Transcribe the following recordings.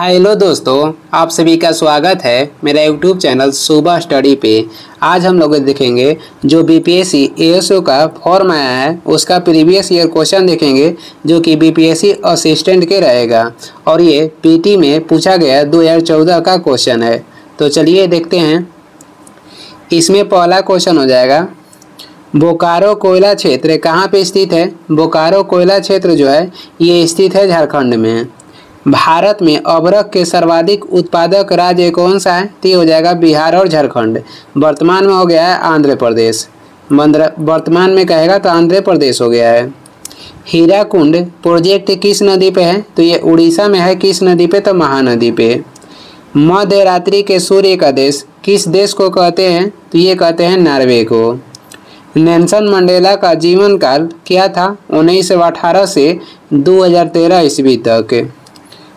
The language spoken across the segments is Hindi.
हेलो दोस्तों, आप सभी का स्वागत है मेरा यूट्यूब चैनल सुबह स्टडी पे। आज हम लोग देखेंगे जो बीपीएससी एएसओ का फॉर्म आया है उसका प्रीवियस ईयर क्वेश्चन देखेंगे जो कि बीपीएससी असिस्टेंट के रहेगा और ये पीटी में पूछा गया 2014 का क्वेश्चन है। तो चलिए देखते हैं। इसमें पहला क्वेश्चन हो जाएगा, बोकारो कोयला क्षेत्र कहाँ पे स्थित है। बोकारो कोयला क्षेत्र जो है ये स्थित है झारखंड में। भारत में अभ्रक के सर्वाधिक उत्पादक राज्य कौन सा है, तो ये हो जाएगा बिहार और झारखंड। वर्तमान में हो गया है आंध्र प्रदेश। वर्तमान में कहेगा तो आंध्र प्रदेश हो गया है। हीराकुंड प्रोजेक्ट किस नदी पे है, तो ये उड़ीसा में है। किस नदी पे, तो महानदी पे। मध्य रात्रि के सूर्य का देश किस देश को कहते हैं, तो ये कहते हैं नॉर्वे को। नेल्सन मंडेला का जीवन काल क्या था, 1918 से 2013 ईस्वी तक।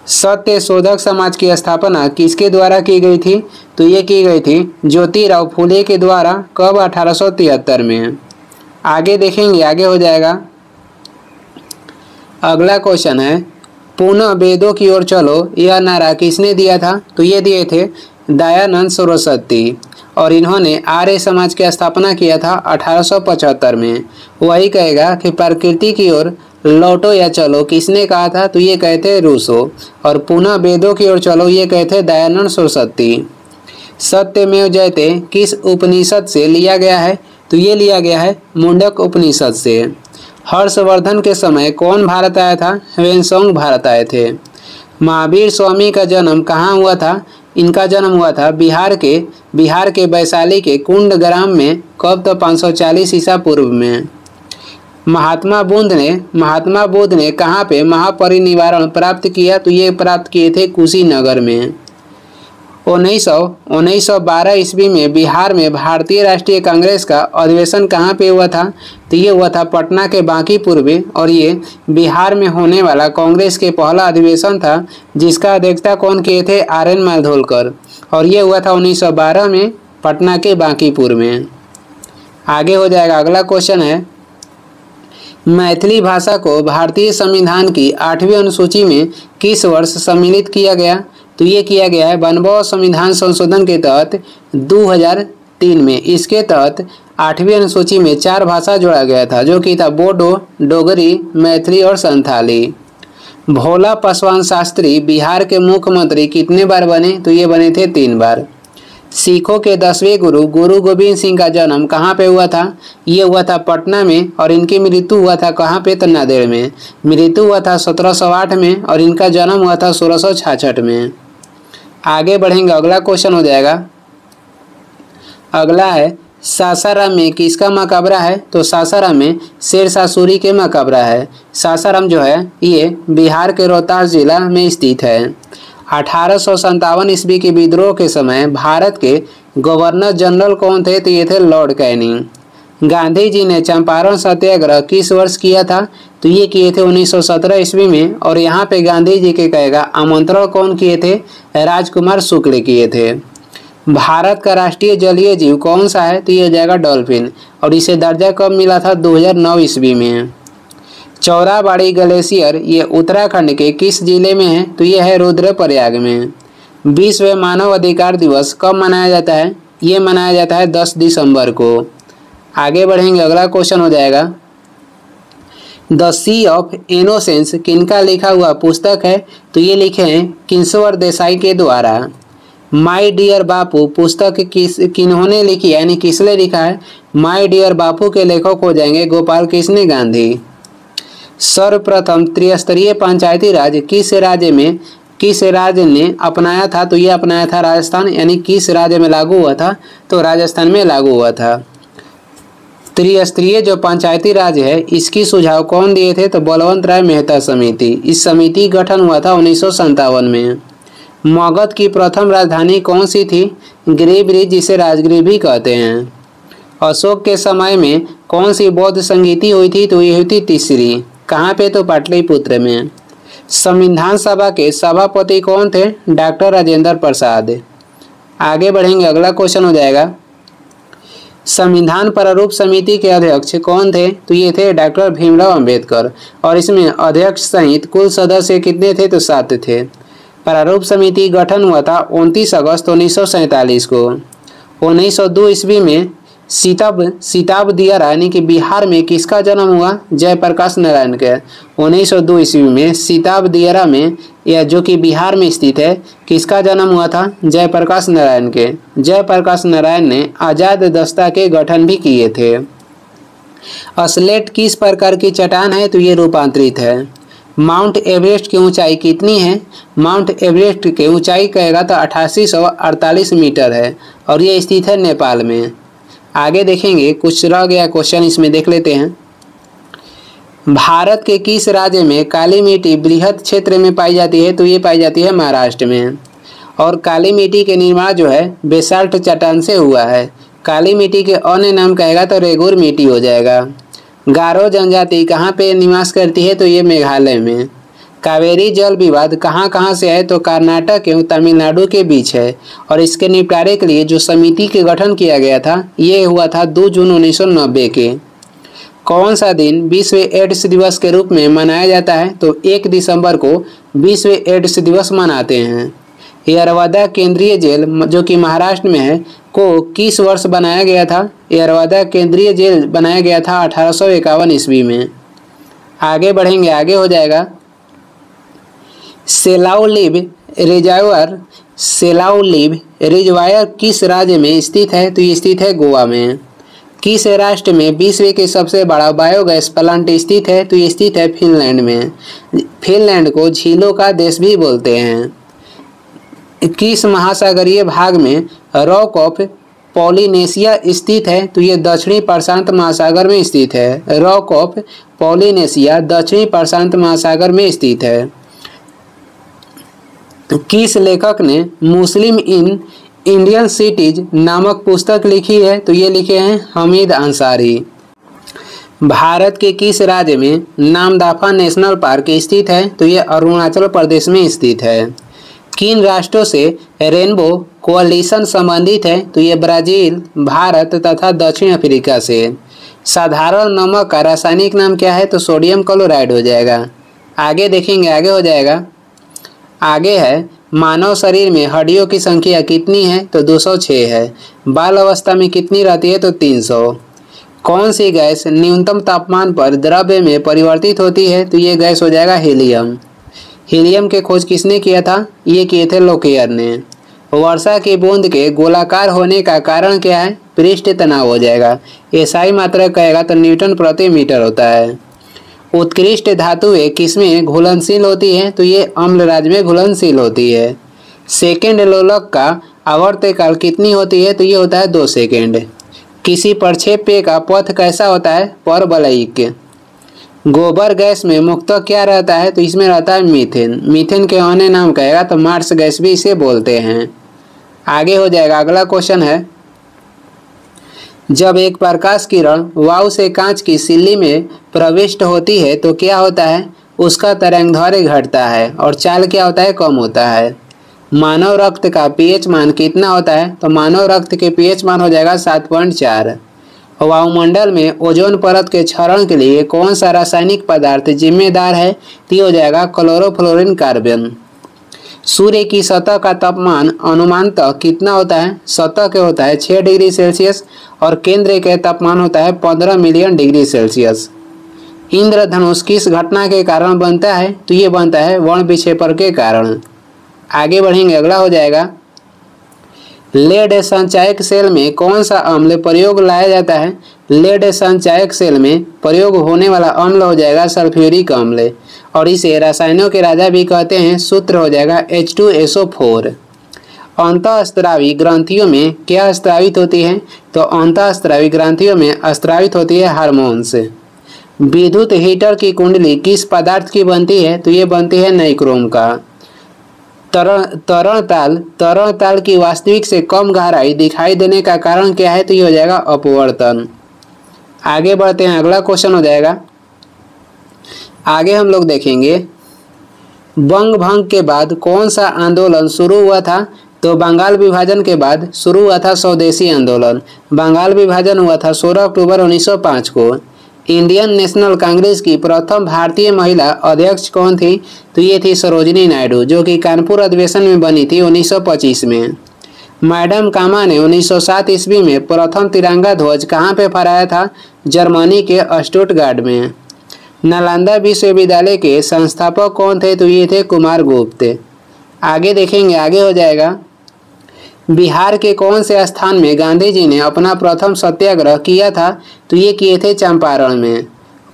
सत्य शोधक समाज की स्थापना किसके द्वारा की गई थी, तो ये की गई थी ज्योतिराव फुले के द्वारा। कब, 1873 में। आगे देखेंगे, आगे हो जाएगा। अगला क्वेश्चन है, पुनः वेदों की ओर चलो यह नारा किसने दिया था, तो ये दिए थे दयानंद सरस्वती और इन्होंने आर्य समाज की स्थापना किया था 1875 में। वही कहेगा कि प्रकृति की ओर लौटो या चलो किसने कहा था, तो ये कहते रूसो और पुनः वेदों की ओर चलो ये कहते दयानंद सरस्वती। सत्यमेव जयते किस उपनिषद से लिया गया है, तो ये लिया गया है मुंडक उपनिषद से। हर्षवर्धन के समय कौन भारत आया था, ह्वेनसांग भारत आए थे। महावीर स्वामी का जन्म कहाँ हुआ था, इनका जन्म हुआ था बिहार के वैशाली के कुंड ग्राम में। कब, तो 540 ईसा पूर्व में। महात्मा बुद्ध ने कहाँ पे महापरिनिर्वाण प्राप्त किया, तो ये प्राप्त किए थे कुशीनगर में। 1912 ईस्वी में बिहार में भारतीय राष्ट्रीय कांग्रेस का अधिवेशन कहाँ पे हुआ था, तो ये हुआ था पटना के बांकीपुर में। और ये बिहार में होने वाला कांग्रेस के पहला अधिवेशन था जिसका अध्यक्षता कौन किए थे, आर.एन. मालधोलकर। और ये हुआ था 1912 में पटना के बांकीपुर में। आगे हो जाएगा। अगला क्वेश्चन है, मैथिली भाषा को भारतीय संविधान की 8वीं अनुसूची में किस वर्ष सम्मिलित किया गया, तो ये किया गया है 92 संविधान संशोधन के तहत 2003 में। इसके तहत 8वीं अनुसूची में 4 भाषा जोड़ा गया था जो कि था बोडो, डोगरी, मैथिली और संथाली। भोला पासवान शास्त्री बिहार के मुख्यमंत्री कितने बार बने, तो ये बने थे 3 बार। सिखों के 10वें गुरु गोविंद सिंह का जन्म कहाँ पे हुआ था, ये हुआ था पटना में। और इनकी मृत्यु हुआ था कहाँ पे, तो नांदेड़ में। मृत्यु हुआ था 1708 में और इनका जन्म हुआ था 1666 में। आगे बढ़ेंगे। अगला क्वेश्चन हो जाएगा। अगला है, सासाराम में किसका मकबरा है, तो सासाराम में शेरशाह सूरी के मकबरा है। सासाराम जो है ये बिहार के रोहतास जिला में स्थित है। 1857 ईस्वी के विद्रोह के समय भारत के गवर्नर जनरल कौन थे, तो ये थे लॉर्ड कैनिंग। गांधी जी ने चंपारण सत्याग्रह किस वर्ष किया था, तो ये किए थे 1917 ईस्वी में। और यहाँ पे गांधी जी के कहेगा आमंत्रण कौन किए थे, राजकुमार शुक्ल किए थे। भारत का राष्ट्रीय जलीय जीव कौन सा है, तो ये हो जाएगा डॉल्फिन। और इसे दर्जा कब मिला था, 2009 ईस्वी में। चौराबाड़ी ग्लेशियर ये उत्तराखंड के किस जिले में है, तो ये है रुद्रप्रयाग में। विश्व मानव अधिकार दिवस कब मनाया जाता है, ये मनाया जाता है 10 दिसंबर को। आगे बढ़ेंगे। अगला क्वेश्चन हो जाएगा, द सी ऑफ इनोसेंस किनका लिखा हुआ पुस्तक है, तो ये लिखे हैं किशोर देसाई के द्वारा। माय डियर बापू पुस्तक किन्होंने लिखी है, यानी किसने लिखा है। माय डियर बापू के लेखक हो जाएंगे गोपाल कृष्ण गांधी। सर्वप्रथम त्रिस्तरीय पंचायती राज किस राज्य ने अपनाया था, तो ये अपनाया था राजस्थान। यानी किस राज्य में लागू हुआ था, तो राजस्थान में लागू हुआ था। त्रिस्तरीय जो पंचायती राज है इसकी सुझाव कौन दिए थे, तो बलवंत राय मेहता समिति। इस समिति गठन हुआ था 1957 में। मगध की प्रथम राजधानी कौन सी थी, गिरिब्रिज, जिसे राजगृह भी कहते हैं। अशोक के समय में कौन सी बौद्ध संगीति हुई थी, तो ये हुई थी तीसरी। कहाँ पे, तो पाटलिपुत्र में। संविधान सभा के सभापति कौन थे, डॉक्टर राजेंद्र प्रसाद। आगे बढ़ेंगे। अगला क्वेश्चन हो जाएगा, संविधान प्रारूप समिति के अध्यक्ष कौन थे, तो ये थे डॉक्टर भीमराव अंबेडकर। और इसमें अध्यक्ष सहित कुल सदस्य कितने थे, तो 7 थे। प्रारूप समिति गठन हुआ था 29 अगस्त 1947 को। 1902 ईस्वी में सीताब दियारा यानी कि बिहार में किसका जन्म हुआ? जयप्रकाश नारायण के। 1902 ईस्वी में सीताब दियारा में, यह जो कि बिहार में स्थित है, किसका जन्म हुआ था? जयप्रकाश नारायण के। जयप्रकाश नारायण ने आजाद दस्ता के गठन भी किए थे। स्लेट किस प्रकार की चट्टान है? तो ये रूपांतरित है। माउंट एवरेस्ट की ऊंचाई कितनी है? माउंट एवरेस्ट की ऊंचाई कहेगा तो 8848 मीटर है और ये स्थित है नेपाल में। आगे देखेंगे, कुछ रह गया क्वेश्चन, इसमें देख लेते हैं। भारत के किस राज्य में काली मिट्टी बृहद क्षेत्र में पाई जाती है? तो ये पाई जाती है महाराष्ट्र में। और काली मिट्टी के निर्माण जो है बेसाल्ट चट्टान से हुआ है। काली मिट्टी के अन्य नाम कहेगा तो रेगुर मिट्टी हो जाएगा। गारो जनजाति कहाँ पे निवास करती है? तो ये मेघालय में। कावेरी जल विवाद कहाँ से है? तो कर्नाटक एवं तमिलनाडु के बीच है और इसके निपटारे के लिए जो समिति के गठन किया गया था ये हुआ था 2 जून 1990 के। कौन सा दिन विश्व एड्स दिवस के रूप में मनाया जाता है? तो 1 दिसंबर को विश्व एड्स दिवस मनाते हैं। यरवदा केंद्रीय जेल जो कि महाराष्ट्र में है को किस वर्ष बनाया गया था? यरवदा केंद्रीय जेल बनाया गया था 1851 ईस्वी में। आगे बढ़ेंगे, आगे हो जाएगा। सेलाउलिव रिजर्वायर किस राज्य में स्थित है? तो ये स्थित है गोवा में। किस राष्ट्र में विश्व के सबसे बड़ा बायोगैस प्लांट स्थित है? तो ये स्थित है फिनलैंड में। फिनलैंड को झीलों का देश भी बोलते हैं। किस महासागरीय भाग में रॉक ऑफ पॉलिनेशिया स्थित है? तो ये दक्षिणी प्रशांत महासागर में स्थित है। रॉक ऑफ पॉलिनेशिया दक्षिणी प्रशांत महासागर में स्थित है। किस लेखक ने मुस्लिम इन इंडियन सिटीज नामक पुस्तक लिखी है? तो ये लिखे हैं हमीद अंसारी। भारत के किस राज्य में नामदफा नेशनल पार्क स्थित है? तो ये अरुणाचल प्रदेश में स्थित है। किन राष्ट्रों से रेनबो कोalition संबंधित है? तो ये ब्राजील, भारत तथा दक्षिण अफ्रीका से। साधारण नमक का रासायनिक नाम क्या है? तो सोडियम क्लोराइड हो जाएगा। आगे देखेंगे, आगे हो जाएगा। आगे है, मानव शरीर में हड्डियों की संख्या कितनी है? तो 206 है। बाल अवस्था में कितनी रहती है? तो 300। कौन सी गैस न्यूनतम तापमान पर द्रव्य में परिवर्तित होती है? तो ये गैस हो जाएगा हीलियम। हीलियम के खोज किसने किया था? ये किए थे लोकेयर ने। वर्षा की बूंद के गोलाकार होने का कारण क्या है? पृष्ठ तनाव हो जाएगा। एसआई मात्रा कहेगा तो न्यूटन प्रति मीटर होता है। उत्कृष्ट धातुएं किसमें घुलनशील होती है? तो ये अम्ल राज्य में घुलनशील होती है। सेकेंड लोलक का आवर्तकाल कितनी होती है? तो ये होता है 2 सेकेंड। किसी प्रक्षेप्य का पथ कैसा होता है? परवलयिक। गोबर गैस में मुख्यतः क्या रहता है? तो इसमें रहता है मीथेन। मीथेन के अन्य नाम कहेगा तो मार्स गैस भी इसे बोलते हैं। आगे हो जाएगा, अगला क्वेश्चन है। जब एक प्रकाश किरण वायु से कांच की सिल्ली में प्रविष्ट होती है तो क्या होता है? उसका तरंगदैर्घ्य घटता है और चाल क्या होता है? कम होता है। मानव रक्त का पीएच मान कितना होता है? तो मानव रक्त के पीएच मान हो जाएगा 7.4। वायुमंडल में ओजोन परत के क्षरण के लिए कौन सा रासायनिक पदार्थ जिम्मेदार है? तो हो जाएगा क्लोरोफ्लोरिन कार्बन। सूर्य की सतह का तापमान अनुमानतः कितना होता है? सतह के होता है 6 डिग्री सेल्सियस और केंद्र के तापमान होता है 15 मिलियन डिग्री सेल्सियस। इंद्रधनुष किस घटना के कारण बनता है? तो ये बनता है वर्ण विक्षेपण के कारण। आगे बढ़ेंगे, अगला हो जाएगा। लेड संचायक सेल में कौन सा अम्ल प्रयोग लाया जाता है? लेड संचायक सेल में प्रयोग होने वाला अम्ल हो जाएगा सल्फ्यूरिक अम्ल और इसे रसायनों के राजा भी कहते हैं। सूत्र हो जाएगा H2SO4। अंतःस्रावी ग्रंथियों में क्या स्रावित होती है? तो अंतःस्रावी ग्रंथियों में स्रावित होती है हार्मोन्स। विद्युत हीटर की कुंडली किस पदार्थ की बनती है? तो ये बनती है नाइक्रोम का। तरण ताल की वास्तविक से कम गहराई दिखाई देने का कारण क्या है? तो ये हो जाएगा अपवर्तन। आगे बढ़ते हैं, अगला क्वेश्चन हो जाएगा। आगे हम लोग देखेंगे बंग भंग के बाद कौन सा आंदोलन शुरू हुआ था? तो बंगाल विभाजन के बाद शुरू हुआ था स्वदेशी आंदोलन। बंगाल विभाजन हुआ था 16 अक्टूबर 1905 को। इंडियन नेशनल कांग्रेस की प्रथम भारतीय महिला अध्यक्ष कौन थी? तो ये थी सरोजिनी नायडू, जो कि कानपुर अधिवेशन में बनी थी 1925 में। मैडम कामा ने 1907 ईस्वी में प्रथम तिरंगा ध्वज कहाँ पे फहराया था? जर्मनी के स्टुटगार्ट में। नालंदा विश्वविद्यालय के संस्थापक कौन थे? तो ये थे कुमार गुप्त। आगे देखेंगे, आगे हो जाएगा। बिहार के कौन से स्थान में गांधी जी ने अपना प्रथम सत्याग्रह किया था? तो ये किए थे चंपारण में।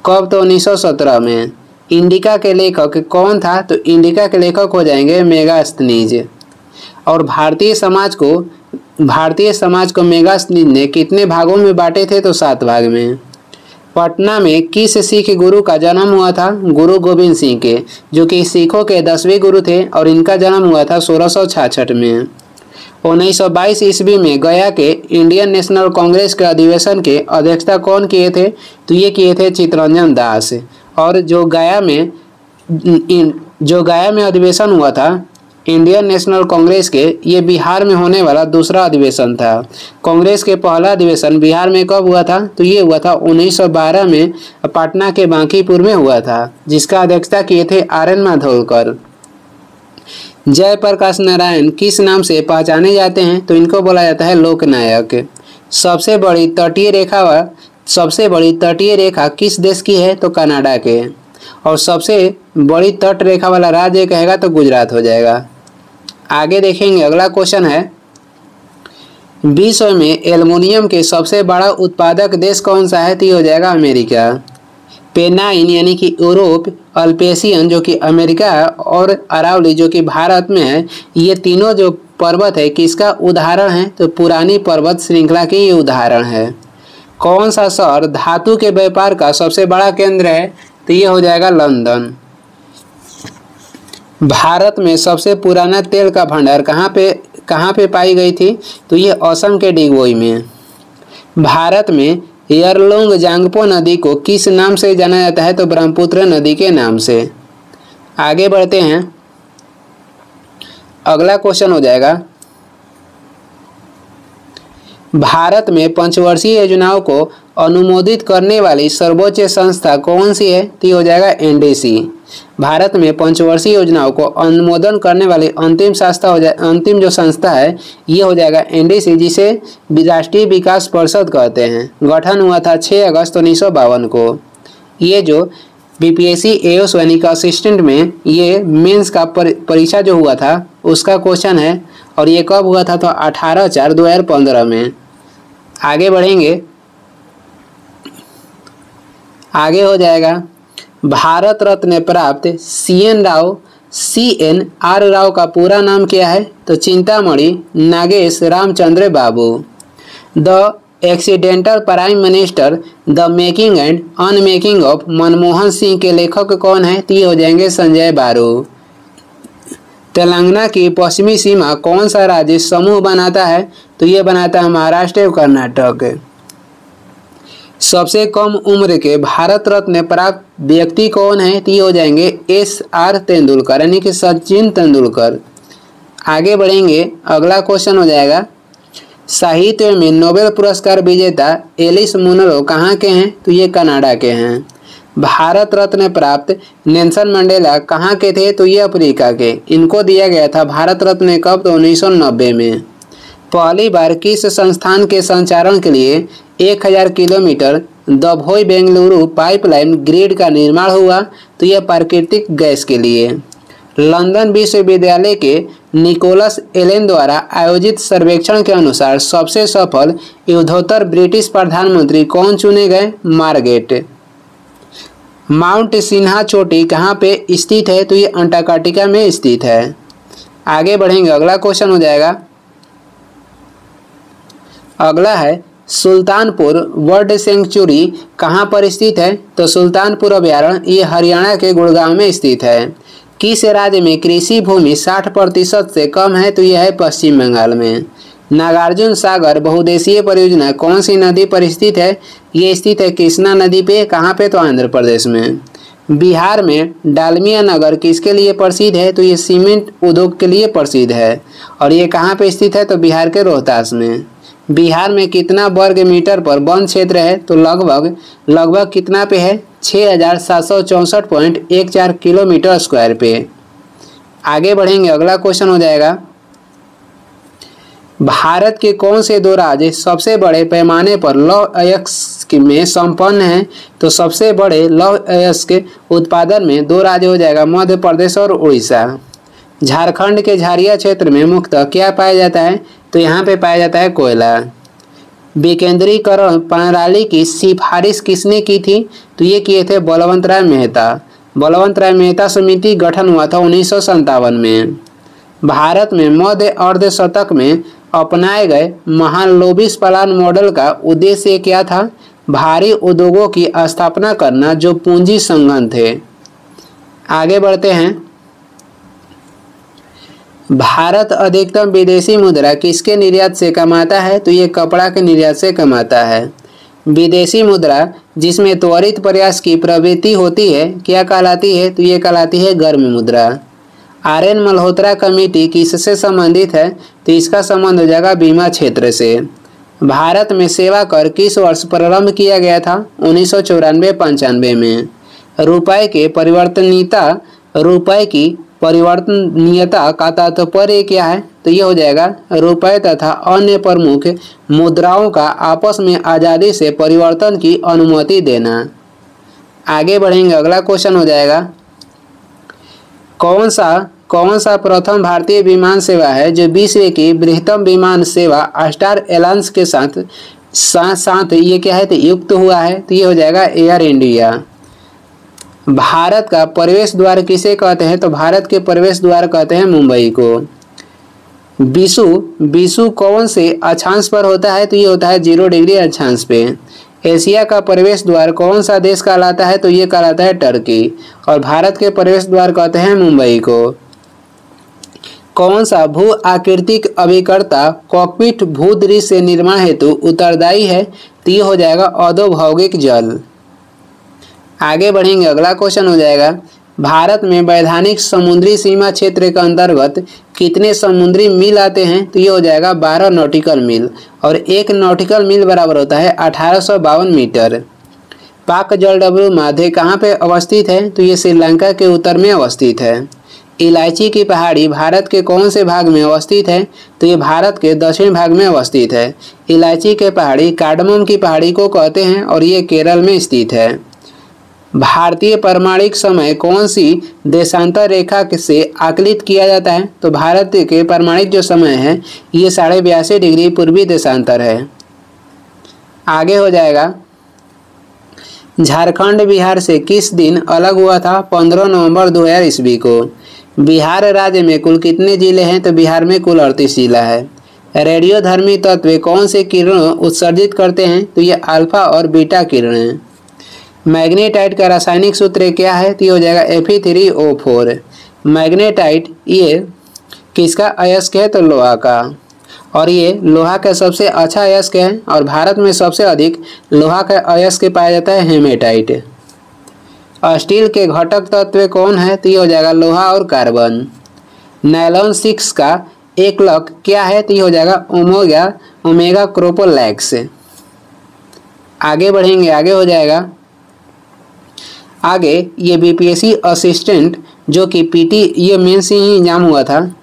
कब? तो 1917 में। इंडिका के लेखक कौन था? तो इंडिका के लेखक हो जाएंगे मेगास्थनीज। और भारतीय समाज को मेगास्थनीज ने कितने भागों में बांटे थे? तो 7 भाग में। पटना में किस सिख गुरु का जन्म हुआ था? गुरु गोविंद सिंह के, जो कि सिखों के 10वें गुरु थे और इनका जन्म हुआ था 1666 में। 1922 ईस्वी में गया के इंडियन नेशनल कांग्रेस के अधिवेशन के अध्यक्षता कौन किए थे? तो ये किए थे चित्तरंजन दास। और जो गया में अधिवेशन हुआ था इंडियन नेशनल कांग्रेस के, ये बिहार में होने वाला दूसरा अधिवेशन था। कांग्रेस के पहला अधिवेशन बिहार में कब हुआ था? तो ये हुआ था 1912 में, पटना के बांकीपुर में हुआ था, जिसका अध्यक्षता किए थे आर.एन. माधवकर। जयप्रकाश नारायण किस नाम से पहचाने जाते हैं? तो इनको बोला जाता है लोकनायक। सबसे बड़ी तटीय रेखा किस देश की है? तो कनाडा के। और सबसे बड़ी तट रेखा वाला राज्य कहेगा तो गुजरात हो जाएगा। आगे देखेंगे, अगला क्वेश्चन है, विश्व में एल्युमिनियम के सबसे बड़ा उत्पादक देश कौन सा है? तो ये हो जाएगा अमेरिका। पेनाइन यानी कि यूरोप, अल्पेशियन जो कि अमेरिका है, और अरावली जो कि भारत में है, ये तीनों जो पर्वत है किसका उदाहरण है? तो पुरानी पर्वत श्रृंखला की ये उदाहरण है। कौन सा शहर धातु के व्यापार का सबसे बड़ा केंद्र है? तो ये हो जाएगा लंदन। भारत में सबसे पुराना तेल का भंडार कहाँ पे पाई गई थी? तो ये असम के डिगबोई में। भारत में यरलुंग जांगपो नदी को किस नाम से जाना जाता है? तो ब्रह्मपुत्र नदी के नाम से। आगे बढ़ते हैं, अगला क्वेश्चन हो जाएगा, भारत में पंचवर्षीय योजनाओं को अनुमोदित करने वाली सर्वोच्च संस्था कौन सी है? तो ये हो जाएगा एनडीसी। भारत में पंचवर्षीय योजनाओं को अनुमोदन करने वाली अंतिम जो संस्था है ये हो जाएगा एनडीसी, जिसे राष्ट्रीय विकास परिषद कहते हैं। गठन हुआ था 6 अगस्त 1952 को। ये जो बीपीएससी एओस यानी कि असिस्टेंट में ये मेंस का परीक्षा जो हुआ था उसका क्वेश्चन है, और ये कब हुआ था? तो 18/4/2015 में। आगे बढ़ेंगे, आगे हो जाएगा, भारत रत्न प्राप्त CNR राव का पूरा नाम क्या है? तो Chintamani Nagesh Ramachandra Babu. The accidental prime minister, the making and unmaking of Manmohan Singh के लेखक कौन है? तो ये हो जाएंगे संजय बारू। तेलंगाना की पश्चिमी सीमा कौन सा राज्य समूह बनाता है? तो ये बनाता है महाराष्ट्र और कर्नाटक। सबसे कम उम्र के भारत रत्न प्राप्त व्यक्ति कौन है? तो ये हो जाएंगे SR तेंदुलकर यानी कि सचिन तेंदुलकर। आगे बढ़ेंगे, अगला क्वेश्चन हो जाएगा, साहित्य में नोबेल पुरस्कार विजेता एलिस मुनरो कहाँ के हैं? तो ये कनाडा के हैं। भारत रत्न प्राप्त नेल्सन मंडेला कहाँ के थे? तो ये अफ्रीका के। इनको दिया गया था भारत रत्न कब? तो 1990 में। पहली बार किस संस्थान के संचालन के लिए 1000 kilometre Dabhoi Bengaluru pipeline grid का निर्माण हुआ? तो यह प्राकृतिक गैस के लिए। लंदन विश्वविद्यालय के निकोलस एलेन द्वारा आयोजित सर्वेक्षण के अनुसार सबसे सफल युद्धोत्तर ब्रिटिश प्रधानमंत्री कौन चुने गए? मार्गरेट। माउंट सिन्हा चोटी कहाँ पे स्थित है? तो ये अंटार्कटिका में स्थित है। आगे बढ़ेंगे, अगला क्वेश्चन हो जाएगा, अगला है सुल्तानपुर बर्ड सेंचुरी कहाँ पर स्थित है? तो सुल्तानपुर अभयारण्य ये हरियाणा के गुड़गांव में स्थित है। किस राज्य में कृषि भूमि 60% से कम है? तो यह है पश्चिम बंगाल में। नागार्जुन सागर बहुउद्देशीय परियोजना कौन सी नदी पर स्थित है? ये स्थित है कृष्णा नदी पे। कहाँ पे? तो आंध्र प्रदेश में। बिहार में डालमिया नगर किसके लिए प्रसिद्ध है? तो ये सीमेंट उद्योग के लिए प्रसिद्ध है, और ये कहाँ पे स्थित है? तो बिहार के रोहतास में। बिहार में कितना वर्ग मीटर पर वन क्षेत्र है? तो लगभग कितना पे है? 6764.14 किलोमीटर स्क्वायर पे। आगे बढ़ेंगे, अगला क्वेश्चन हो जाएगा, भारत के कौन से दो राज्य सबसे बड़े पैमाने पर लौह अयस्क में संपन्न हैं? तो सबसे बड़े लौह अयस्क उत्पादन में दो राज्य हो जाएगा, मध्य प्रदेश और उड़ीसा। झारखंड के झारिया क्षेत्र में मुख्यतः क्या पाया जाता है? तो यहाँ पे पाया जाता है कोयला। विकेंद्रीकरण प्रणाली की सिफारिश किसने की थी? तो ये किए थे बलवंत राय मेहता। बलवंत राय मेहता समिति गठन हुआ था 1957 में। भारत में मध्य अर्धशतक में अपनाए गए महालनोबिस प्लान मॉडल का उद्देश्य क्या था? भारी उद्योगों की स्थापना करना जो पूंजी संघन थे। आगे बढ़ते हैं, भारत अधिकतम विदेशी मुद्रा किसके निर्यात से कमाता है? तो ये कपड़ा के निर्यात से कमाता है। विदेशी मुद्रा जिसमें त्वरित प्रयास की प्रवृत्ति होती है क्या कहलाती है? तो ये कहलाती है गर्म मुद्रा। आर.एन. मल्होत्रा कमेटी किससे संबंधित है? तो इसका संबंध हो जाएगा बीमा क्षेत्र से। भारत में सेवा कर किस वर्ष प्रारंभ किया गया था? 1994-95 में। रुपए की परिवर्तनीयता का तात्पर्य क्या है? तो ये हो जाएगा रुपए तथा अन्य प्रमुख मुद्राओं का आपस में आज़ादी से परिवर्तन की अनुमति देना। आगे बढ़ेंगे, अगला क्वेश्चन हो जाएगा, कौन सा प्रथम भारतीय विमान सेवा है जो विश्व की बृहत्तम विमान सेवा स्टार एलायंस के साथ ये क्या है? तो युक्त हुआ है। तो ये हो जाएगा एयर इंडिया। भारत का प्रवेश द्वार किसे कहते हैं? तो भारत के प्रवेश द्वार कहते हैं मुंबई को। विषु कौन से अक्षांश पर होता है? तो ये होता है 0 डिग्री अक्षांश पे। एशिया का प्रवेश द्वार कौन सा देश कहलाता है? तो ये कहलाता है टर्की। और भारत के प्रवेश द्वार कहते हैं मुंबई को। कौन सा भू आकृतिक अभिकर्ता कॉकपिट भूदृश्य निर्माण हेतु उत्तरदायी है? तो ये हो जाएगा अधोभौगिक जल। आगे बढ़ेंगे, अगला क्वेश्चन हो जाएगा, भारत में वैधानिक समुद्री सीमा क्षेत्र के अंतर्गत कितने समुद्री मील आते हैं? तो ये हो जाएगा 12 नॉटिकल मील। और 1 नॉटिकल मील बराबर होता है 1852 मीटर। पाक जलडमरू माधे कहाँ पे अवस्थित है? तो ये श्रीलंका के उत्तर में अवस्थित है। इलायची की पहाड़ी भारत के कौन से भाग में अवस्थित है? तो ये भारत के दक्षिण भाग में अवस्थित है। इलायची के पहाड़ी कार्डमम की पहाड़ी को कहते हैं और ये केरल में स्थित है। भारतीय परमाणिक समय कौन सी देशांतर रेखा से आकलित किया जाता है? तो भारत के परमाणिक जो समय है ये 82.5 डिग्री पूर्वी देशांतर है। आगे हो जाएगा, झारखंड बिहार से किस दिन अलग हुआ था? 15 नवंबर 2000 ईस्वी को। बिहार राज्य में कुल कितने जिले हैं? तो बिहार में कुल 38 जिला है। रेडियोधर्मी तत्व कौन से किरणों उत्सर्जित करते हैं? तो ये अल्फा और बीटा किरण हैं। मैग्नेटाइट का रासायनिक सूत्र क्या है? तो ये हो जाएगा Fe3O4। मैग्नेटाइट ये किसका अयस्क है? तो लोहा का। और ये लोहा का सबसे अच्छा अयस्क है और भारत में सबसे अधिक लोहा का अयस्क पाया जाता है हेमेटाइट। स्टील के घटक तत्व कौन है? तो ये हो जाएगा लोहा और कार्बन। नायलॉन 6 का एकलक क्या है? तो ये हो जाएगा ओमेगा क्रोपोलैक्स। आगे बढ़ेंगे, आगे हो जाएगा, आगे ये बीपीएससी असिस्टेंट जो कि पीटी ये मेंस ही एग्जाम हुआ था,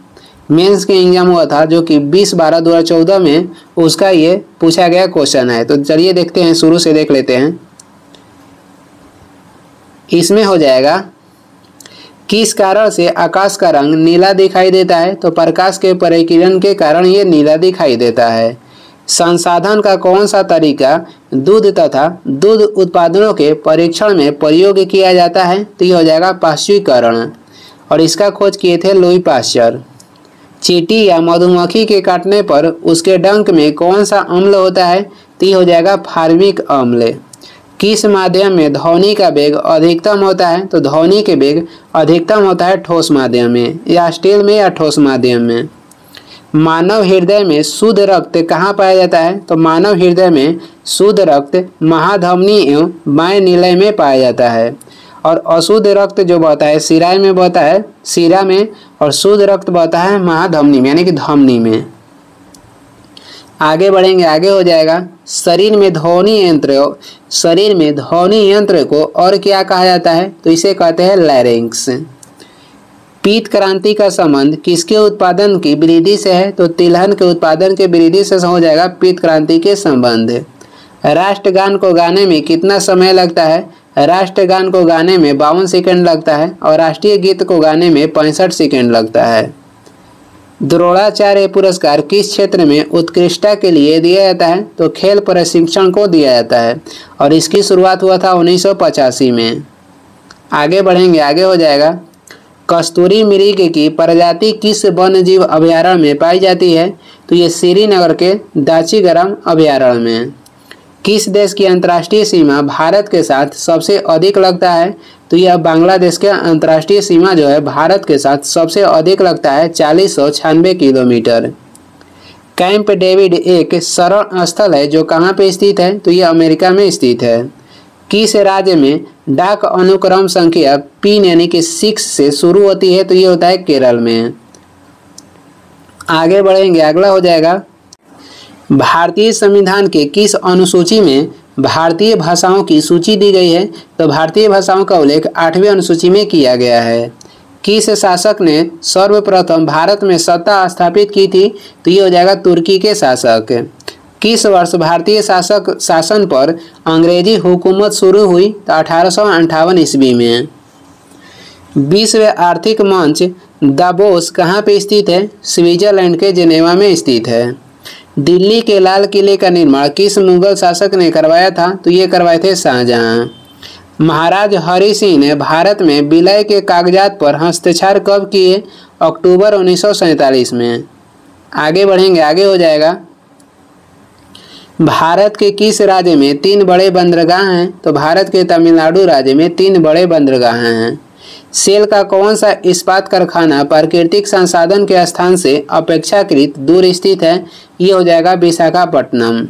मेंस के एग्जाम हुआ था जो कि 20/12/2014 में उसका ये पूछा गया क्वेश्चन है। तो चलिए देखते हैं, शुरू से देख लेते हैं। इसमें हो जाएगा, किस कारण से आकाश का रंग नीला दिखाई देता है? तो प्रकाश के परिकिरण के कारण ये नीला दिखाई देता है। संसाधन का कौन सा तरीका दूध तथा दूध उत्पादनों के परीक्षण में प्रयोग किया जाता है? तो ये हो जाएगा पाश्चुरीकरण। और इसका खोज किए थे लुई पाश्चर। चींटी या मधुमक्खी के काटने पर उसके डंक में कौन सा अम्ल होता है? तो ये हो जाएगा फार्मिक अम्ल। किस माध्यम में ध्वनि का वेग अधिकतम होता है? तो ध्वनि के वेग अधिकतम होता है ठोस माध्यम में, या स्टील में या ठोस माध्यम में। मानव हृदय में शुद्ध रक्त कहाँ पाया जाता है? तो मानव हृदय में शुद्ध रक्त महाधमनी एवं बाएं नीलय में पाया जाता है। और अशुद्ध रक्त जो बहता है शिराएं में बहता है, शिरा में, और शुद्ध रक्त बहता है महाधमनी में यानी कि धमनी में। आगे बढ़ेंगे, आगे हो जाएगा शरीर में ध्वनि यंत्र को और क्या कहा जाता है? तो इसे कहते हैं लैरिंक्स। पीत क्रांति का संबंध किसके उत्पादन की वृद्धि से है? तो तिलहन के उत्पादन के वृद्धि से हो जाएगा पीत क्रांति के संबंध। राष्ट्रगान को गाने में कितना समय लगता है? राष्ट्रगान को गाने में 52 सेकंड लगता है और राष्ट्रीय गीत को गाने में 65 सेकंड लगता है। द्रोणाचार्य पुरस्कार किस क्षेत्र में उत्कृष्टता के लिए दिया जाता है? तो खेल प्रशिक्षण को दिया जाता है और इसकी शुरुआत हुआ था 1985 में। आगे बढ़ेंगे, आगे हो जाएगा कस्तूरी मृग की प्रजाति किस वन्य जीव अभयारण्य में पाई जाती है? तो ये श्रीनगर के दाचीग्राम अभयारण्य में। किस देश की अंतर्राष्ट्रीय सीमा भारत के साथ सबसे अधिक लगता है? तो यह बांग्लादेश के अंतर्राष्ट्रीय सीमा जो है भारत के साथ सबसे अधिक लगता है 4096 किलोमीटर। कैंप डेविड एक शरण स्थल है जो कहाँ पे स्थित है? तो यह अमेरिका में स्थित है। किस राज्य में डाक अनुक्रम संख्या पिन यानी कि 6 से शुरू होती है? तो ये होता है केरल में। आगे बढ़ेंगे, अगला हो जाएगा भारतीय संविधान के किस अनुसूची में भारतीय भाषाओं की सूची दी गई है? तो भारतीय भाषाओं का उल्लेख 8वीं अनुसूची में किया गया है। किस शासक ने सर्वप्रथम भारत में सत्ता स्थापित की थी? तो ये हो जाएगा तुर्की के शासक। किस वर्ष भारतीय शासन पर अंग्रेजी हुकूमत शुरू हुई? तो 1858 ईस्वी में। विश्व आर्थिक मंच दावोस कहाँ पे स्थित है? स्विट्जरलैंड के जेनेवा में स्थित है। दिल्ली के लाल किले का निर्माण किस मुगल शासक ने करवाया था? तो ये करवाए थे शाहजहां। महाराज हरि सिंह ने भारत में विलय के कागजात पर हस्ताक्षर कब किए? अक्टूबर 1947 में। आगे बढ़ेंगे, आगे हो जाएगा भारत के किस राज्य में 3 बड़े बंदरगाह हैं? तो भारत के तमिलनाडु राज्य में 3 बड़े बंदरगाह हैं। सेल का कौन सा इस्पात कारखाना प्राकृतिक संसाधन के स्थान से अपेक्षाकृत दूर स्थित है? ये हो जाएगा विशाखापट्टनम।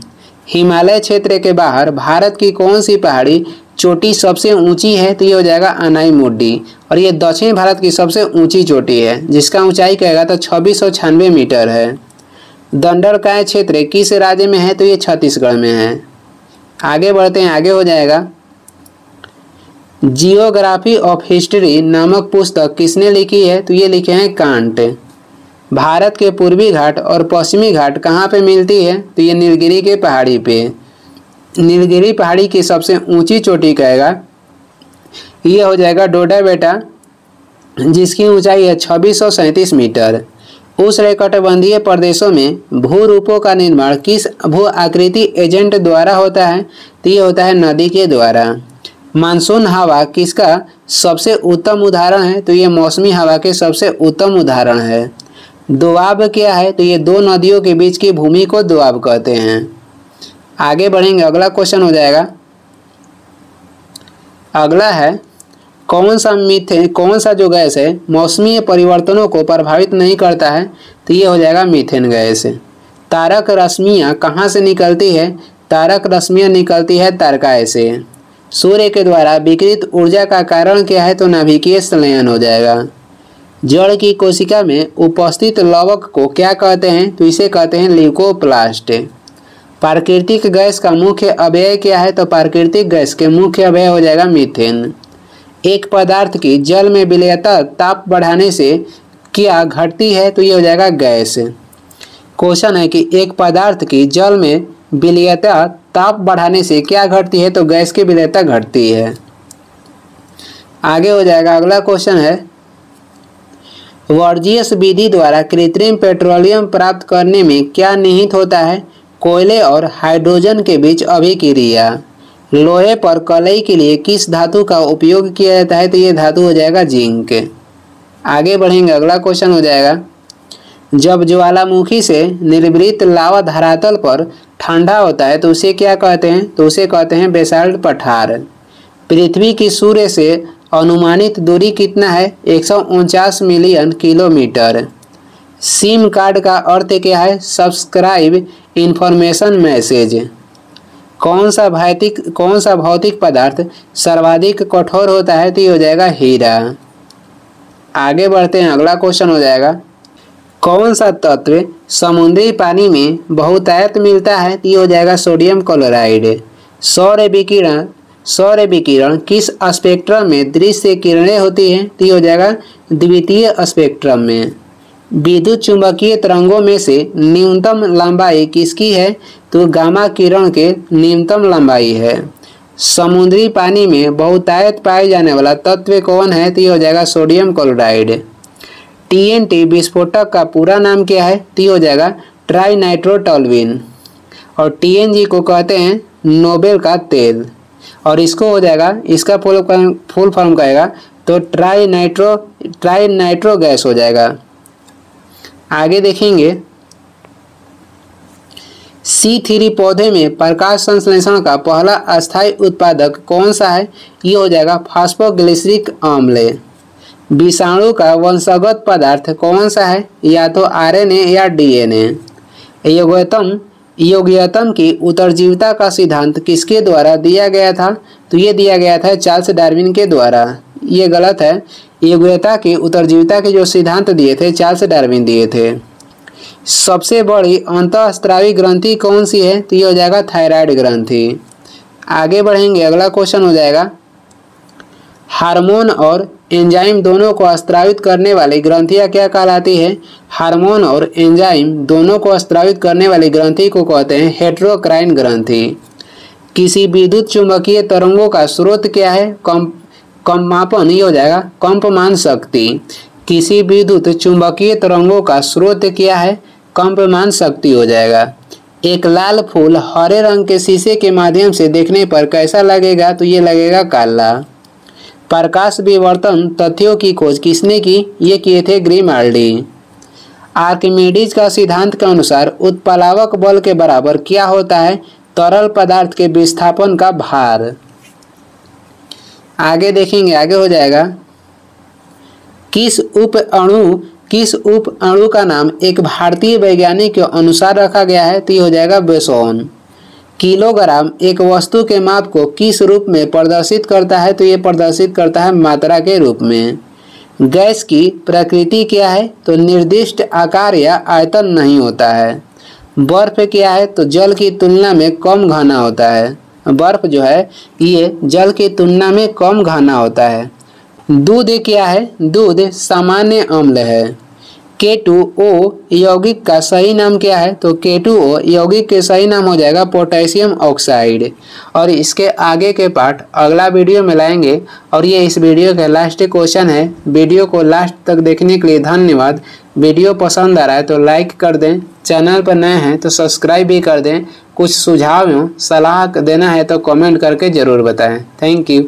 हिमालय क्षेत्र के बाहर भारत की कौन सी पहाड़ी चोटी सबसे ऊंची है? तो ये हो जाएगा अनाईमुड्डी और ये दक्षिण भारत की सबसे ऊंची चोटी है जिसका ऊंचाई कहेगा तो 2696 मीटर है। दंडरकाय क्षेत्र किस राज्य में है? तो ये छत्तीसगढ़ में है। आगे बढ़ते हैं, आगे हो जाएगा जियोग्राफी ऑफ हिस्ट्री नामक पुस्तक किसने लिखी है? तो ये लिखे हैं कांट। भारत के पूर्वी घाट और पश्चिमी घाट कहाँ पे मिलती है? तो ये नीलगिरी के पहाड़ी पे। नीलगिरी पहाड़ी की सबसे ऊंची चोटी कहेगा ये हो जाएगा डोडा बेटा जिसकी ऊंचाई है 2637 मीटर। उष्णकटिबंधीय प्रदेशों में भूरूपों का निर्माण किस भू आकृति एजेंट द्वारा होता है? तो ये होता है नदी के द्वारा। मानसून हवा किसका सबसे उत्तम उदाहरण है? तो ये मौसमी हवा के सबसे उत्तम उदाहरण है। दोआब क्या है? तो ये 2 नदियों के बीच की भूमि को दोआब कहते हैं। आगे बढ़ेंगे, अगला क्वेश्चन हो जाएगा, अगला है कौन सा जो गैस है मौसमी परिवर्तनों को प्रभावित नहीं करता है? तो ये हो जाएगा मीथेन गैस। तारक रश्मियाँ कहाँ से निकलती है? तारक रश्मियाँ निकलती है तारकाय से। सूर्य के द्वारा विकिरित ऊर्जा का कारण क्या है? तो नाभिकीय संलयन हो जाएगा। जड़ की कोशिका में उपस्थित लवक को क्या कहते हैं? तो इसे कहते हैं ल्यूकोप्लास्ट। प्राकृतिक गैस का मुख्य अवयव क्या है? तो प्राकृतिक गैस के मुख्य अवयव हो जाएगा मीथेन। एक पदार्थ की जल में विलयता ताप बढ़ाने से क्या घटती है? तो ये हो जाएगा गैस। क्वेश्चन है कि एक पदार्थ की जल में विलयता ताप बढ़ाने से क्या घटती है? तो गैस की विलयता घटती है। आगे हो जाएगा, अगला क्वेश्चन है वर्जियस विधि द्वारा कृत्रिम पेट्रोलियम प्राप्त करने में क्या निहित होता है? कोयले और हाइड्रोजन के बीच अभिक्रिया। लोहे पर कलई के लिए किस धातु का उपयोग किया जाता है? तो ये धातु हो जाएगा जिंक। आगे बढ़ेंगे, अगला क्वेश्चन हो जाएगा जब ज्वालामुखी से निर्वृत लावा धरातल पर ठंडा होता है तो उसे क्या कहते हैं? तो उसे कहते हैं बेसाल्ट पठार। पृथ्वी की सूर्य से अनुमानित दूरी कितना है? 149 मिलियन किलोमीटर। सिम कार्ड का अर्थ क्या है? Subscribe information message. कौन सा भौतिक पदार्थ सर्वाधिक कठोर होता है? तो ये हो जाएगा हीरा। आगे बढ़ते हैं, अगला क्वेश्चन हो जाएगा कौन सा तत्व समुद्री पानी में बहुतायत मिलता है? तो ये हो जाएगा सोडियम क्लोराइड। सौर विकिरण किस स्पेक्ट्रम में दृश्य किरणें होती हैं? तो ये हो जाएगा द्वितीय स्पेक्ट्रम में। विद्युत चुंबकीय तरंगों में से न्यूनतम लंबाई किसकी है? तो गामा किरण के न्यूनतम लंबाई है। समुद्री पानी में बहुतायत पाए जाने वाला तत्व कौन है? तो ये हो जाएगा सोडियम क्लोराइड। TNT विस्फोटक का पूरा नाम क्या है? तो ये हो जाएगा ट्राई नाइट्रोटोल्यूइन। और TNG को कहते हैं नोबेल का तेल। और इसको हो जाएगा, इसका फुल फॉर्म कहेगा तो ट्राई नाइट्रो गैस हो जाएगा। आगे देखेंगे C3 पौधे में प्रकाश संश्लेषण का पहला अस्थायी उत्पादक कौन सा है? ये हो जाएगा फास्फोग्लिसरिक अम्ल। विषाणु का वंशगत पदार्थ कौन सा है? या तो RNA या DNA। योग्यतम की उत्तरजीविता का सिद्धांत किसके द्वारा दिया गया था? तो ये दिया गया था चार्ल्स डार्विन के द्वारा। ये गलत है। योग्यता की उत्तरजीविता के जो सिद्धांत दिए थे चार्ल्स डार्विन दिए थे। सबसे बड़ी अंतःस्रावी ग्रंथि कौन सी है? तो ये हो जाएगा थायराइड ग्रंथि। आगे बढ़ेंगे, अगला क्वेश्चन हो जाएगा हार्मोन और एंजाइम दोनों को स्रावित करने वाली ग्रंथियां क्या कहलाती है? हार्मोन और एंजाइम दोनों को स्रावित करने वाली ग्रंथि को कहते हैं हेटेरोक्राइन ग्रंथि। किसी विद्युत चुंबकीय तरंगों का स्रोत क्या है? कंपमापन। ये हो जाएगा कंपमान शक्ति। किसी विद्युत चुंबकीय तरंगों का स्रोत क्या है? कंपमान शक्ति हो जाएगा। एक लाल फूल हरे रंग के शीशे के माध्यम से देखने पर कैसा लगेगा? तो ये लगेगा काला। प्रकाश विवर्तन तथ्यों की खोज किसने की? ये किए थे ग्रिमाल्डी। आर्किमिडीज का सिद्धांत के अनुसार उत्प्लावक बल के बराबर क्या होता है? तरल पदार्थ के विस्थापन का भार। आगे देखेंगे, आगे हो जाएगा किस उप अणु का नाम एक भारतीय वैज्ञानिक के अनुसार रखा गया है? तो ये हो जाएगा बोसोन। किलोग्राम एक वस्तु के माप को किस रूप में प्रदर्शित करता है? तो ये प्रदर्शित करता है मात्रा के रूप में। गैस की प्रकृति क्या है? तो निर्दिष्ट आकार या आयतन नहीं होता है। बर्फ क्या है? तो जल की तुलना में कम घना होता है। बर्फ जो है ये जल की तुलना में कम घना होता है। दूध क्या है? दूध सामान्य अम्ल है। K2O यौगिक का सही नाम क्या है? तो K2O यौगिक के सही नाम हो जाएगा पोटेशियम ऑक्साइड। और इसके आगे के पार्ट अगला वीडियो में लाएंगे। और ये इस वीडियो का लास्ट क्वेश्चन है। वीडियो को लास्ट तक देखने के लिए धन्यवाद। वीडियो पसंद आ रहा है तो लाइक कर दें, चैनल पर नए हैं तो सब्सक्राइब भी कर दें। कुछ सुझाव सलाह देना है तो कमेंट करके ज़रूर बताएं। Thank you.